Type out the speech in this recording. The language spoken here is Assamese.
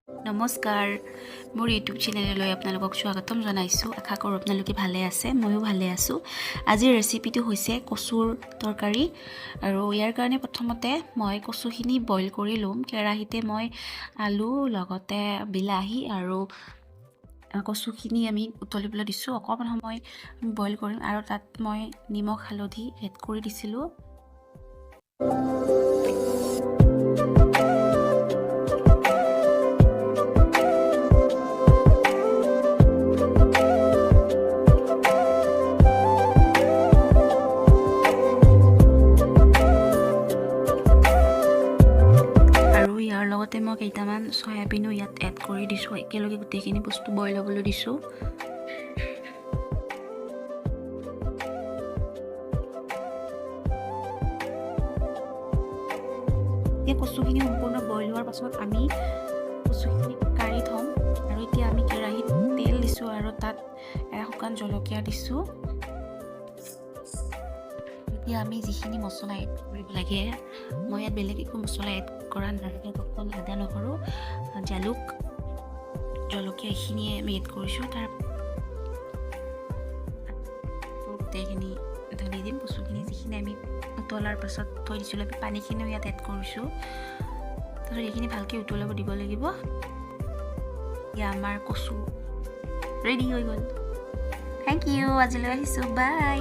নমস্কাৰ মোৰ ইউটিউব চেনেললৈ আপোনালোকক স্বাগতম জনাইছোঁ। আশা কৰোঁ আপোনালোকে ভালে আছে, ময়ো ভালে আছোঁ। আজিৰ ৰেচিপিটো হৈছে কচুৰ তৰকাৰী আৰু ইয়াৰ কাৰণে প্ৰথমতে মই কচুখিনি বইল কৰি ল'ম। কেৰাহীতে মই আলু লগতে বিলাহী আৰু কচুখিনি আমি উতলিবলৈ দিছোঁ। অকণমান সময় বইল কৰিম আৰু তাত মই নিমখ হালধি এড কৰি দিছিলোঁ। ইয়াৰ লগতে মই কেইটামান সয়াবিনো ইয়াত এড কৰি দিছোঁ। একেলগে গোটেইখিনি বস্তু বইল হ'বলৈ দিছোঁ। এতিয়া কচুখিনি সম্পূৰ্ণ বইল হোৱাৰ পাছত আমি কচুখিনি কাঢ়ি থ'ম আৰু এতিয়া আমি কেৰাহীত তেল দিছোঁ আৰু তাত শুকান জলকীয়া দিছোঁ। এতিয়া আমি যিখিনি মছলা এড কৰিব লাগে, মই ইয়াত বেলেগ একো মছলা এড কৰা নালাগে, অকল আদা নহৰু জালুক জলকীয়া এইখিনিয়ে আমি এড কৰিছোঁ। তাৰ গোটেইখিনি ঢালি দিম। কচুখিনি যিখিনি আমি উতলাৰ পাছত থৈ দিছিলোঁ, আমি পানীখিনিও ইয়াত এড কৰিছোঁ। তাৰপিছত এইখিনি ভালকৈ উতলাব দিব লাগিব। এতিয়া আমাৰ কচু ৰেডি হৈ গ'ল। থেংক ইউ, আজিলৈ আহিছোঁ, বাই।